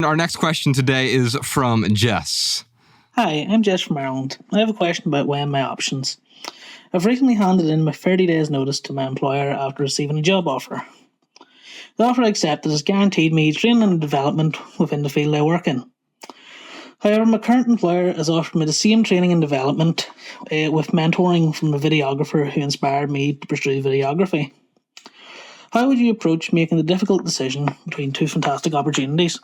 Our next question today is from Jess. Hi, I'm Jess from Ireland. I have a question about weighing my options. I've recently handed in my 30 days notice to my employer after receiving a job offer. The offer I accepted has guaranteed me training and development within the field I work in. However, my current employer has offered me the same training and development with mentoring from the videographer who inspired me to pursue videography. How would you approach making the difficult decision between two fantastic opportunities?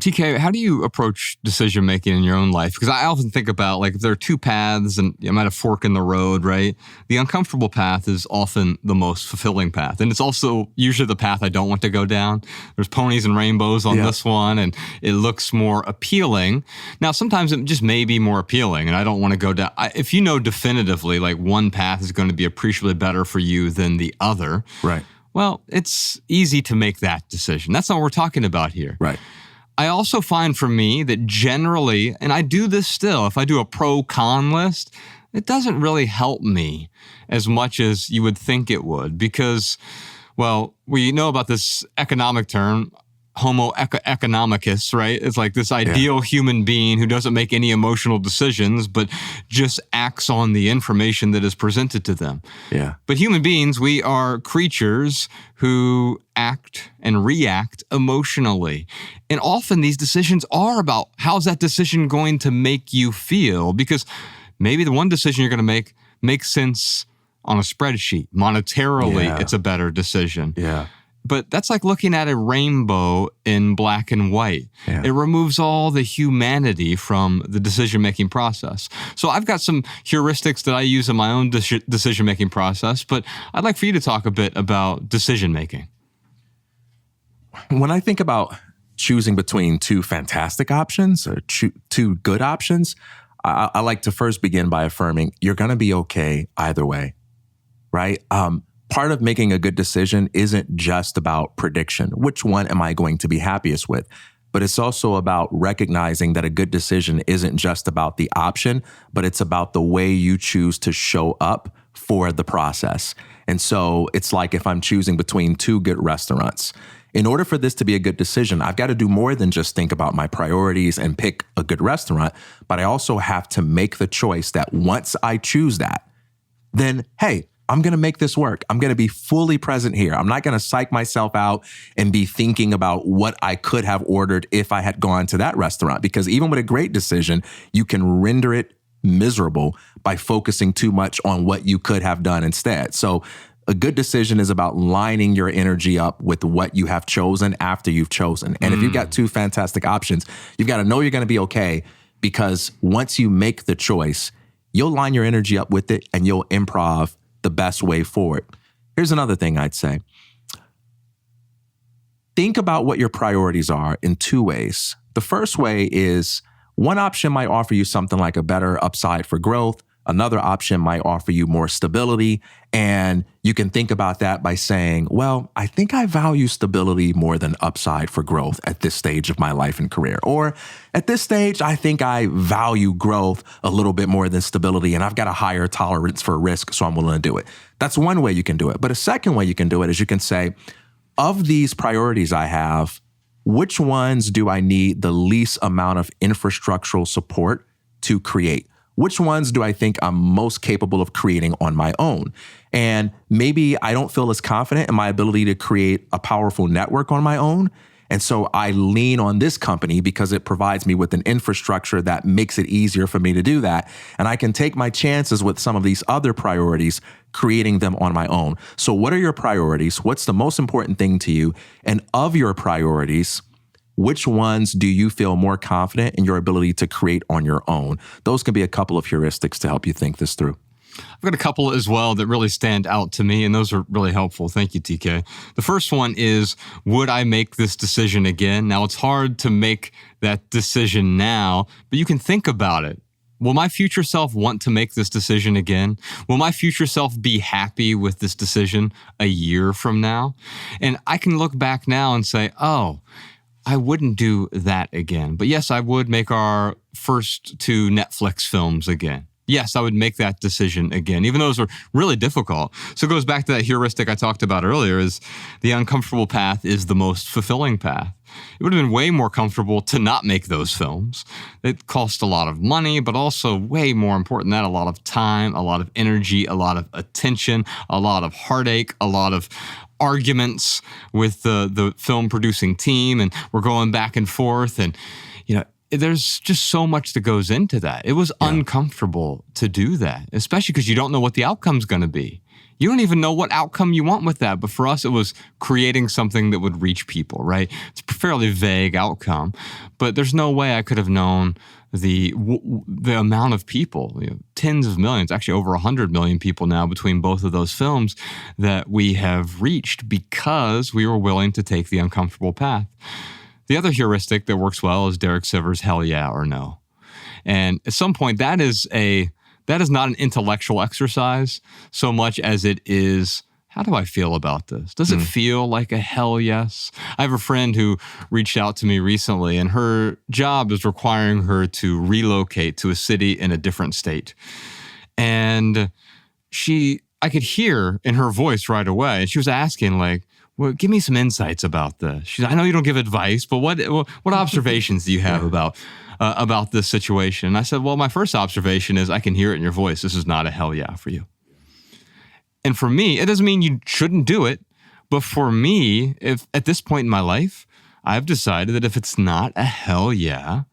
TK, how do you approach decision making in your own life? Because I often think about, like, if there are two paths and I'm at a fork in the road, right? The uncomfortable path is often the most fulfilling path. And it's also usually the path I don't want to go down. There's ponies and rainbows on this one, and it looks more appealing. Now, sometimes it just may be more appealing, and I don't want to go down. If you know definitively, like, one path is going to be appreciably better for you than the other, right? Well, it's easy to make that decision. That's not what we're talking about here. Right. I also find for me that generally, and I do this still, if I do a pro-con list, it doesn't really help me as much as you would think it would because, well, we know about this economic term, Homo economicus, right? It's like this ideal human being who doesn't make any emotional decisions, but just acts on the information that is presented to them. Yeah. But human beings, we are creatures who act and react emotionally. And often these decisions are about how's that decision going to make you feel? Because maybe the one decision you're going to make makes sense on a spreadsheet. Monetarily, it's a better decision. Yeah. But that's like looking at a rainbow in black and white. Yeah. It removes all the humanity from the decision-making process. So I've got some heuristics that I use in my own decision-making process, but I'd like for you to talk a bit about decision-making. When I think about choosing between two fantastic options or two good options, I like to first begin by affirming you're going to be okay either way, right? Part of making a good decision isn't just about prediction. Which one am I going to be happiest with? But it's also about recognizing that a good decision isn't just about the option, but it's about the way you choose to show up for the process. And so it's like if I'm choosing between two good restaurants. In order for this to be a good decision, I've got to do more than just think about my priorities and pick a good restaurant, but I also have to make the choice that once I choose that, then, hey, I'm going to make this work. I'm going to be fully present here. I'm not going to psych myself out and be thinking about what I could have ordered if I had gone to that restaurant. Because even with a great decision, you can render it miserable by focusing too much on what you could have done instead. So a good decision is about lining your energy up with what you have chosen after you've chosen. And if you've got two fantastic options, you've got to know you're going to be okay, because once you make the choice, you'll line your energy up with it and you'll improv the best way forward. Here's another thing I'd say. Think about what your priorities are in two ways. The first way is one option might offer you something like a better upside for growth. Another option might offer you more stability. And you can think about that by saying, well, I think I value stability more than upside for growth at this stage of my life and career. Or at this stage, I think I value growth a little bit more than stability, and I've got a higher tolerance for risk, so I'm willing to do it. That's one way you can do it. But a second way you can do it is you can say, of these priorities I have, which ones do I need the least amount of infrastructural support to create? Which ones do I think I'm most capable of creating on my own? And maybe I don't feel as confident in my ability to create a powerful network on my own. And so I lean on this company because it provides me with an infrastructure that makes it easier for me to do that. And I can take my chances with some of these other priorities, creating them on my own. So what are your priorities? What's the most important thing to you? And of your priorities, which ones do you feel more confident in your ability to create on your own? Those can be a couple of heuristics to help you think this through. I've got a couple as well that really stand out to me, and those are really helpful. Thank you, TK. The first one is, would I make this decision again? Now, it's hard to make that decision now, but you can think about it. Will my future self want to make this decision again? Will my future self be happy with this decision a year from now? And I can look back now and say, oh, I wouldn't do that again. But yes, I would make our first two Netflix films again. Yes, I would make that decision again, even though those were really difficult. So it goes back to that heuristic I talked about earlier, is the uncomfortable path is the most fulfilling path. It would have been way more comfortable to not make those films. It cost a lot of money, but also way more important than that, a lot of time, a lot of energy, a lot of attention, a lot of heartache, a lot of arguments with the film producing team, and we're going back and forth, and there's just so much that goes into that. It was uncomfortable to do that, especially because you don't know what the outcome's going to be. You don't even know what outcome you want with that. But for us, it was creating something that would reach people, right? It's a fairly vague outcome, but there's no way I could have known the amount of people, tens of millions, actually over 100 million people now between both of those films that we have reached because we were willing to take the uncomfortable path. The other heuristic that works well is Derek Sivers' hell yeah or no. And at some point, that is not an intellectual exercise so much as it is, how do I feel about this? Does it feel like a hell yes? I have a friend who reached out to me recently, and her job is requiring her to relocate to a city in a different state. And I could hear in her voice right away, and she was asking like, well, give me some insights about this. She's, I know you don't give advice, but what observations do you have about this situation? And I said, well, my first observation is I can hear it in your voice. This is not a hell yeah for you. And for me, it doesn't mean you shouldn't do it. But for me, if at this point in my life, I've decided that if it's not a hell yeah,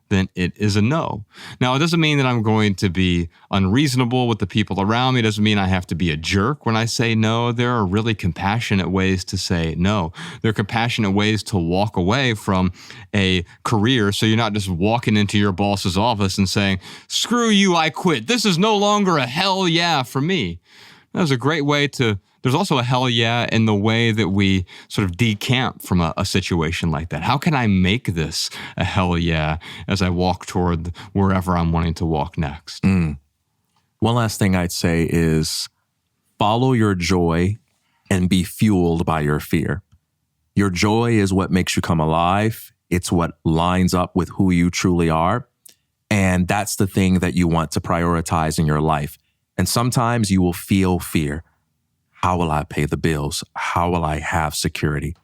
then it is a no. Now, it doesn't mean that I'm going to be unreasonable with the people around me. It doesn't mean I have to be a jerk when I say no. There are really compassionate ways to say no. There are compassionate ways to walk away from a career so you're not just walking into your boss's office and saying, screw you, I quit. This is no longer a hell yeah for me. That was a great way to... There's also a hell yeah in the way that we sort of decamp from a situation like that. How can I make this a hell yeah as I walk toward wherever I'm wanting to walk next? One last thing I'd say is follow your joy and be fueled by your fear. Your joy is what makes you come alive. It's what lines up with who you truly are. And that's the thing that you want to prioritize in your life. And sometimes you will feel fear. How will I pay the bills? How will I have security?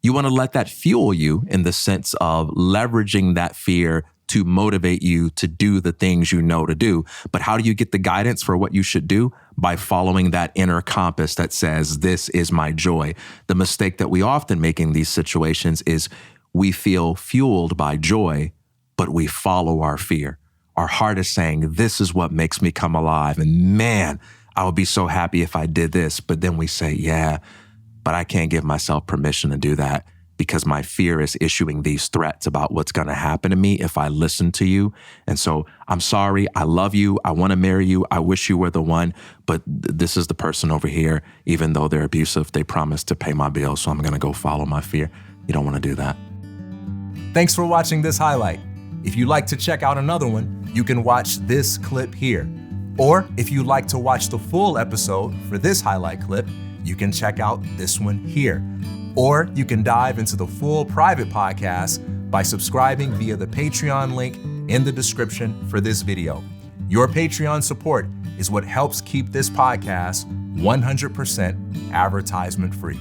You want to let that fuel you in the sense of leveraging that fear to motivate you to do the things you know to do. But how do you get the guidance for what you should do? By following that inner compass that says, this is my joy. The mistake that we often make in these situations is we feel fueled by joy, but we follow our fear. Our heart is saying, this is what makes me come alive. And man, I would be so happy if I did this. But then we say, yeah, but I can't give myself permission to do that because my fear is issuing these threats about what's going to happen to me if I listen to you. And so I'm sorry. I love you. I want to marry you. I wish you were the one. But this is the person over here. Even though they're abusive, they promised to pay my bills. So I'm going to go follow my fear. You don't want to do that. Thanks for watching this highlight. If you'd like to check out another one, you can watch this clip here. Or if you'd like to watch the full episode for this highlight clip, you can check out this one here. Or you can dive into the full private podcast by subscribing via the Patreon link in the description for this video. Your Patreon support is what helps keep this podcast 100% advertisement free.